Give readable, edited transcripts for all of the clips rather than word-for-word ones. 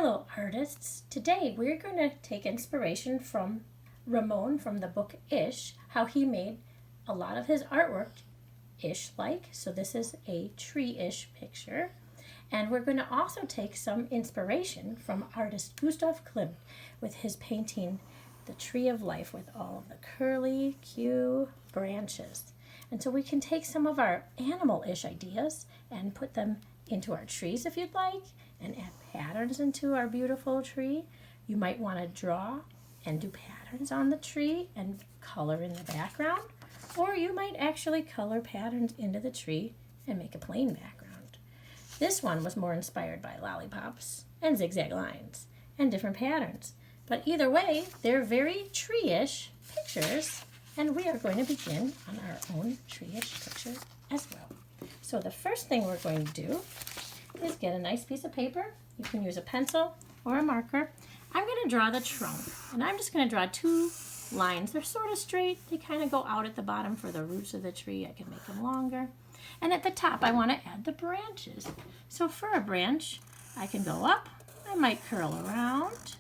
Hello artists! Today we're going to take inspiration from Ramon from the book Ish, how he made a lot of his artwork ish-like. So this is a tree-ish picture. And we're going to also take some inspiration from artist Gustav Klimt with his painting The Tree of Life with all of the curly, cute branches. And so we can take some of our animal-ish ideas and put them into our trees if you'd like, and add patterns into our beautiful tree. You might want to draw and do patterns on the tree and color in the background, or you might actually color patterns into the tree and make a plain background. This one was more inspired by lollipops and zigzag lines and different patterns. But either way, they're very tree-ish pictures, and we are going to begin on our own tree-ish picture as well. So the first thing we're going to do is get a nice piece of paper. You can use a pencil or a marker. I'm going to draw the trunk, and I'm just going to draw two lines. They're sort of straight. They kind of go out at the bottom for the roots of the tree. I can make them longer. And at the top, I want to add the branches. So for a branch, I can go up. I might curl around.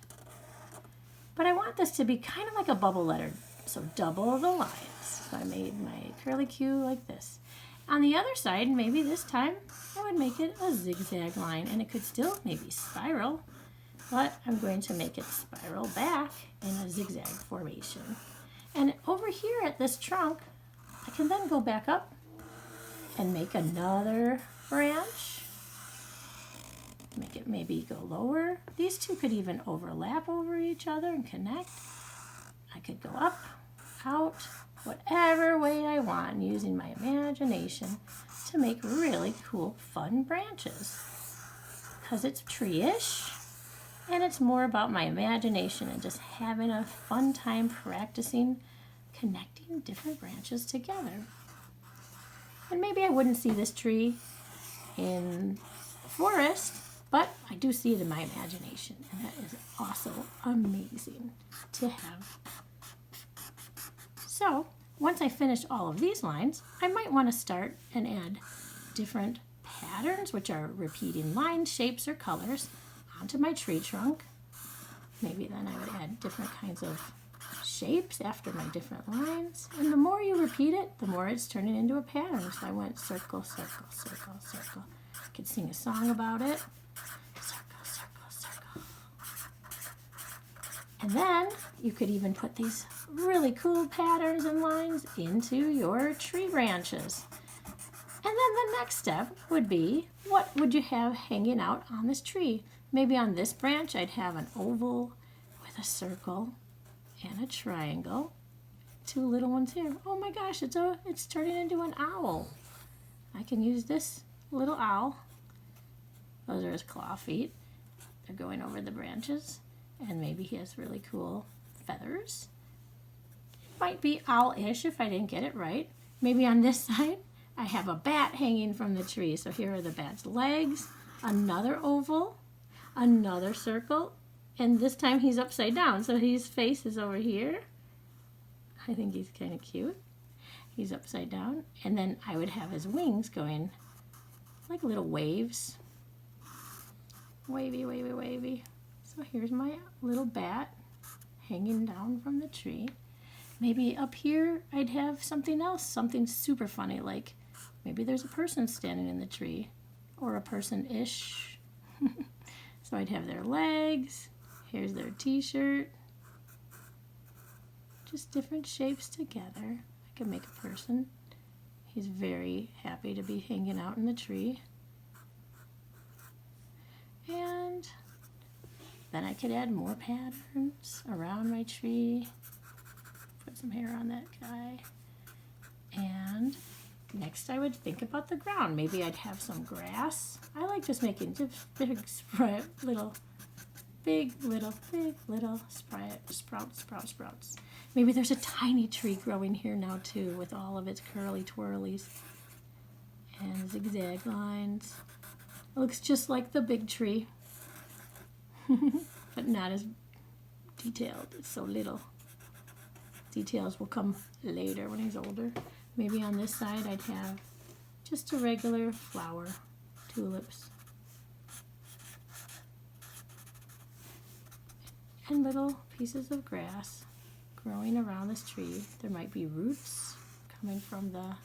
But I want this to be kind of like a bubble letter, so double the lines. So I made my curly Q like this. On the other side, maybe this time, I would make it a zigzag line, and it could still maybe spiral, but I'm going to make it spiral back in a zigzag formation. And over here at this trunk, I can then go back up and make another branch. Make it maybe go lower. These two could even overlap over each other and connect. I could go up, out, whatever way I want, using my imagination to make really cool, fun branches. Because it's tree-ish, and it's more about my imagination and just having a fun time practicing connecting different branches together. And maybe I wouldn't see this tree in the forest, but I do see it in my imagination, and that is also amazing to have. So, once I finish all of these lines, I might want to start and add different patterns, which are repeating lines, shapes, or colors, onto my tree trunk. Maybe then I would add different kinds of shapes after my different lines. And the more you repeat it, the more it's turning into a pattern. So I went circle, circle, circle, circle. I could sing a song about it. Circle, circle, circle. And then you could even put these really cool patterns and lines into your tree branches. And then the next step would be, what would you have hanging out on this tree? Maybe on this branch I'd have an oval with a circle and a triangle. Two little ones here. Oh my gosh, it's turning into an owl. I can use this little owl. Those are his claw feet. They're going over the branches. And maybe he has really cool feathers. Might be owl-ish if I didn't get it right. Maybe on this side, I have a bat hanging from the tree. So here are the bat's legs, another oval, another circle, and this time he's upside down. So his face is over here. I think he's kind of cute. He's upside down. And then I would have his wings going like little waves. Wavy, wavy, wavy. So here's my little bat hanging down from the tree. Maybe up here I'd have something else, something super funny, like maybe there's a person standing in the tree, or a person-ish. So I'd have their legs, here's their t-shirt, just different shapes together. I could make a person. He's very happy to be hanging out in the tree. And then I could add more patterns around my tree. Put some hair on that guy. And next I would think about the ground. Maybe I'd have some grass. I like just making just big little sprouts. Maybe there's a tiny tree growing here now too, with all of its curly twirlies and zigzag lines. It looks just like the big tree. But not as detailed. It's so little. Details will come later when he's older. Maybe on this side I'd have just a regular flower, tulips. and little pieces of grass growing around this tree. There might be roots coming from the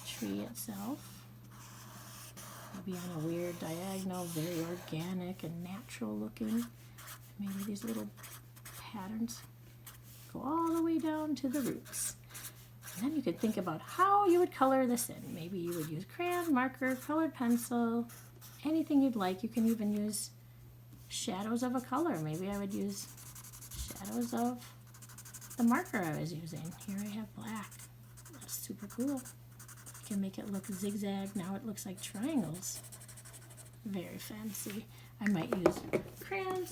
tree itself. Maybe on a weird diagonal, very organic and natural looking. Maybe these little patterns go all the way down to the roots. And then you could think about how you would color this in. Maybe you would use crayon, marker, colored pencil, anything you'd like. You can even use shadows of a color. Maybe I would use shadows of the marker I was using. Here I have black. That's super cool. You can make it look zigzag. Now it looks like triangles. Very fancy. I might use crayons.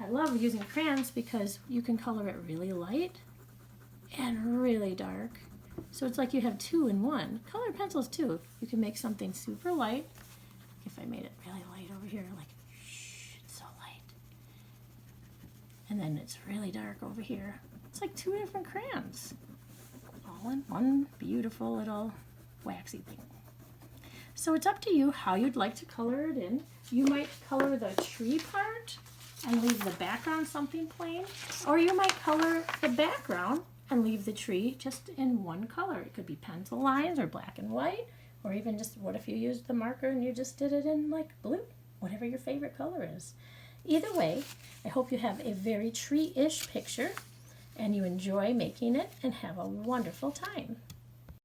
I love using crayons because you can color it really light and really dark. So it's like you have two in one. Colored pencils too. You can make something super light. If I made it really light over here, like, shh, it's so light. And then it's really dark over here. It's like two different crayons, all in one beautiful little waxy thing. So it's up to you how you'd like to color it in. You might color the tree part and leave the background something plain, or you might color the background and leave the tree just in one color. It could be pencil lines or black and white, or even just, what if you used the marker and you just did it in like blue, whatever your favorite color is. Either way, I hope you have a very tree-ish picture and you enjoy making it and have a wonderful time.